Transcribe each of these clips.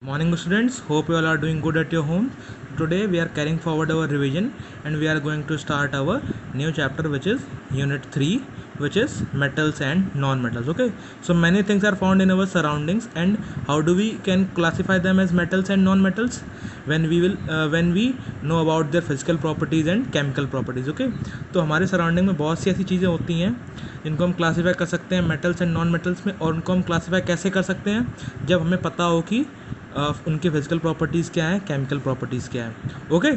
Morning students, hope you all are doing good at your home. Today we are carrying forward our revision and we are going to start our new chapter, which is unit 3, which is metals and non-metals. Okay, so many things are found in our surroundings, and how do we can classify them as metals and non-metals? when we know about their physical properties and chemical properties. Okay, तो हमारे surrounding में बहुत सी ऐसी चीज़ें होती हैं जिनको हम क्लासीफाई कर सकते हैं मेटल्स एंड नॉन मेटल्स में, और उनको हम क्लासीफाई कैसे कर सकते हैं जब हमें पता हो कि उनकी फिजिकल प्रॉपर्टीज़ क्या हैं, केमिकल प्रॉपर्टीज़ क्या हैं. Okay,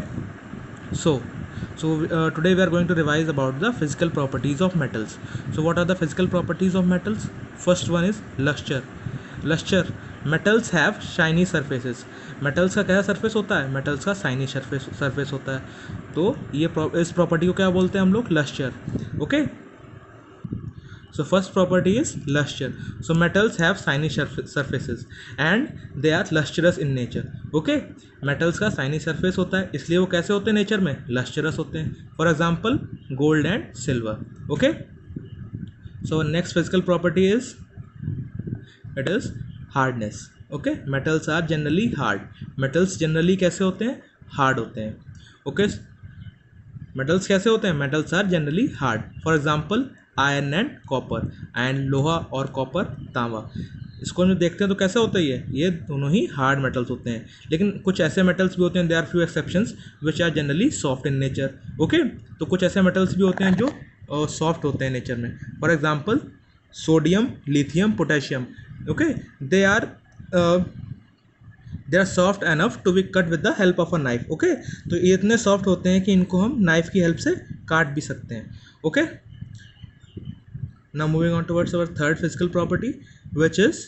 so today we are going to revise about the physical properties of metals. So what are the physical properties of metals? First one is luster. Metals have shiny surfaces. metals का क्या surface होता है? metals का shiny surface होता है. तो ये इस प्रॉपर्टी को क्या बोलते हैं हम लोग? luster. Okay, so first property is luster. So metals have shiny surfaces and they are lustrous in nature. Okay, metals का shiny surface होता है, इसलिए वो कैसे होते हैं नेचर में? lustrous होते हैं. For example, gold and silver. Okay, so next physical property is it is hardness. Okay, metals are generally hard. metals generally कैसे होते हैं? hard होते हैं. Okay, metals कैसे होते हैं? metals are generally hard. For example, iron and copper. Iron लोहा और कॉपर तांबा. इसको हम देखते हैं तो कैसे होता है? ये दोनों ही हार्ड मेटल्स होते हैं. लेकिन कुछ ऐसे मेटल्स भी होते हैं, they are few exceptions which are generally soft in nature. Okay, तो कुछ ऐसे मेटल्स भी होते हैं जो सॉफ्ट होते हैं नेचर में. For example sodium, lithium, potassium. Okay, they are soft enough to be cut with the help of a knife. Okay, तो ये इतने सॉफ्ट होते हैं कि इनको हम नाइफ की हेल्प से काट भी सकते हैं. Okay, now moving on towards our third physical property, which is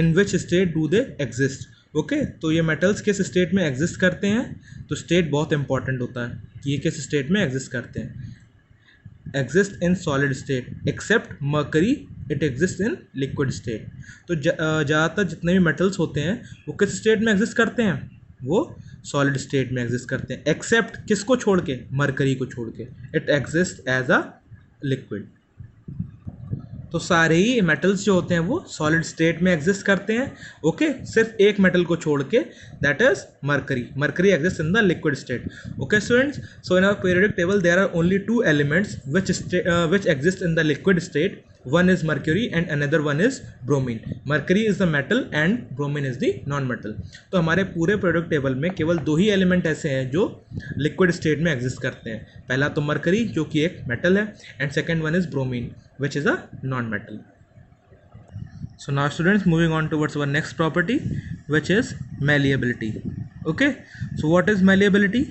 in which state do they exist. okay, तो ये metals किस state में exist करते हैं? तो state बहुत important होता है कि ये किस state में exist करते हैं. exist in solid state except mercury, it exists in liquid state. तो ज़्यादातर जितने भी metals होते हैं वो किस state में exist करते हैं? वो solid state में exist करते हैं, except किसको छोड़ के? mercury को छोड़ के. it exists as a liquid. तो सारे ही मेटल्स जो होते हैं वो सॉलिड स्टेट में एग्जिस्ट करते हैं. ओके, सिर्फ एक मेटल को छोड़ के, that is mercury. Mercury exist in the liquid state. Okay students, so in our periodic table there are only two elements which exist in the liquid state. One is mercury and another one is bromine. mercury is the metal and bromine is the non-metal. तो हमारे पूरे product table में केवल दो ही element ऐसे हैं जो liquid state में एग्जिस्ट करते हैं. पहला तो मरकरी जो कि एक मेटल है, and second one is bromine which is a non-metal. So now students, moving on towards our next property, which is malleability. Okay, so what is malleability?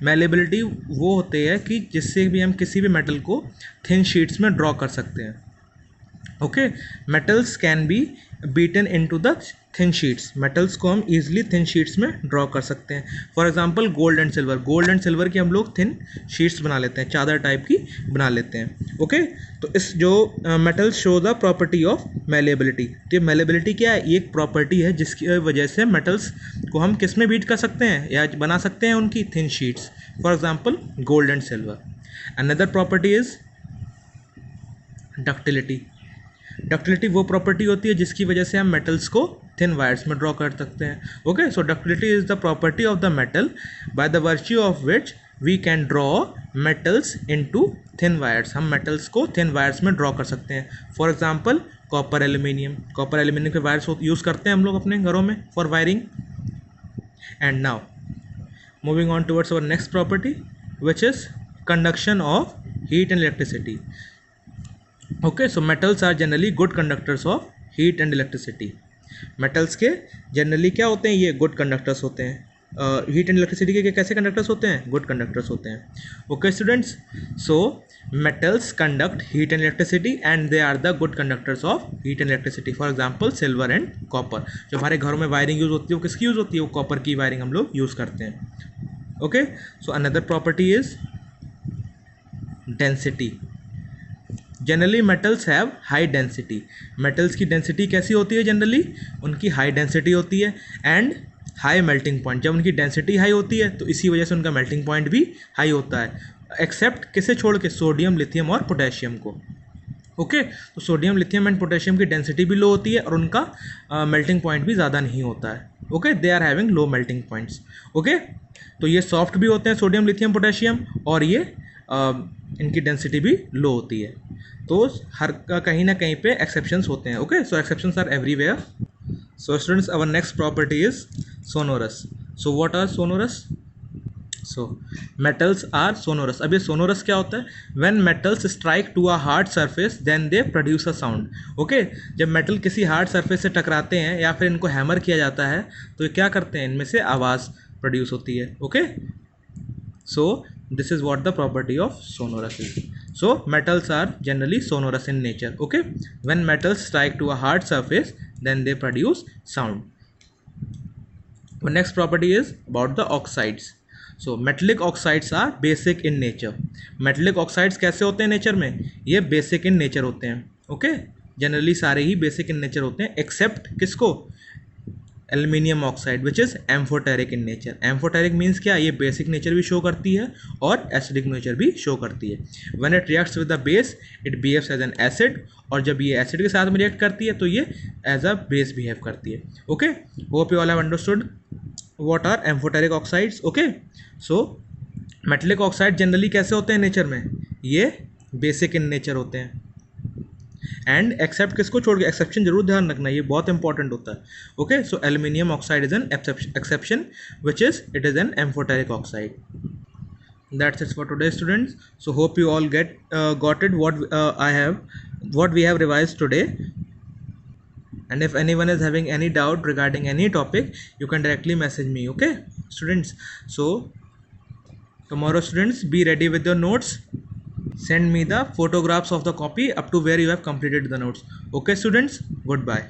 malleability वो होते हैं कि जिससे भी हम किसी भी मेटल को थिन शीट्स में ड्रॉ कर सकते हैं. Okay, metals can be beaten into the thin sheets. Metals को हम ईजिली थिन शीट्स में ड्रॉ कर सकते हैं. For example gold and silver. Gold and silver की हम लोग थिन शीट्स बना लेते हैं, चादर टाइप की बना लेते हैं. ओके, तो इस जो metals show the property of malleability. तो ये मैलेबिलिटी क्या है? ये एक प्रॉपर्टी है जिसकी वजह से मेटल्स को हम किस में बीट कर सकते हैं या बना सकते हैं उनकी thin sheets. For example gold and silver. Another property is ductility. Ductility वो प्रॉपर्टी होती है जिसकी वजह से हम मेटल्स को थिन वायर्स में ड्रॉ कर सकते हैं. Okay, so ductility is the property of the metal by the virtue of which we can draw metals into thin wires. हम मेटल्स को थिन वायर्स में ड्रॉ कर सकते हैं. For example copper aluminium. Copper aluminium के wires use करते हैं हम लोग अपने घरों में for wiring. And now moving on towards our next property, which is conduction of heat and electricity. Okay, so metals are generally good conductors of heat and electricity. Metals के generally क्या होते हैं? ये गुड कंडक्टर्स होते हैं. Heat and electricity के कैसे conductors होते हैं? गुड कंडक्टर्स होते हैं. Okay students, so metals conduct heat and electricity and they are the good conductors of heat and electricity. For example silver and copper. जो हमारे घरों में वायरिंग यूज़ होती है वो किसकी यूज़ होती है? वो कॉपर की वायरिंग हम लोग यूज़ करते हैं. Okay, so another property is density. Generally metals have high density. Metals की डेंसिटी कैसी होती है? जनरली उनकी हाई डेंसिटी होती है एंड हाई मेल्टिंग पॉइंट. जब उनकी डेंसिटी हाई होती है तो इसी वजह से उनका मेल्टिंग पॉइंट भी हाई होता है, एक्सेप्ट किसे छोड़ के? सोडियम, लिथियम और पोटेशियम को. ओके तो सोडियम लिथियम एंड पोटेशियम की डेंसिटी भी लो होती है और उनका मेल्टिंग पॉइंट भी ज़्यादा नहीं होता है. Okay they are having low melting points. Okay तो ये सॉफ्ट भी होते हैं सोडियम लिथियम पोटेशियम और ये इनकी डेंसिटी भी लो होती है. तो हर कहीं ना कहीं पे एक्सेप्शंस होते हैं. Okay so exceptions are everywhere. So students our next property is sonorous. So what are sonorous? So metals are sonorous. अब ये सोनोरस क्या होता है? When metals strike to a hard surface then they produce a sound. Okay जब metal किसी hard surface से टकराते हैं या फिर इनको हैमर किया जाता है तो ये क्या करते हैं? इनमें से आवाज़ प्रोड्यूस होती है. Okay so this is what the property of sonorous is. So metals are generally sonorous in nature. Okay when metals strike to a hard surface then they produce sound. The next property is about the oxides. So metallic oxides are basic in nature. Metallic oxides कैसे होते हैं nature में? ये basic in nature होते हैं. Okay generally सारे ही basic in nature होते हैं एक्सेप्ट किसको? Aluminium oxide which is amphoteric in nature. Amphoteric means क्या? ये बेसिक नेचर भी शो करती है और एसिडिक नेचर भी शो करती है. When it reacts with the base it behaves as an acid और जब ये एसिड के साथ में रिएक्ट करती है तो ये एज अ बेस बिहेव करती है. Okay hope you all have understood what are amphoteric oxides. Okay so metallic oxide generally कैसे होते हैं नेचर में? ये बेसिक इन नेचर होते हैं. एंड एक्सेप्ट किसको छोड़ के? एक्सेप्शन जरूर ध्यान रखना, ये बहुत इंपॉर्टेंट होता है. Okay so aluminium oxide is an exception which is it is an amphoteric oxide. That's it for today, students. So hope you all got it what we have revised today. And if anyone is having any doubt regarding any topic, you can directly message me. Okay, students. So tomorrow, students, be ready with your notes. Send me the photographs of the copy up to where you have completed the notes. Okay, students. Goodbye.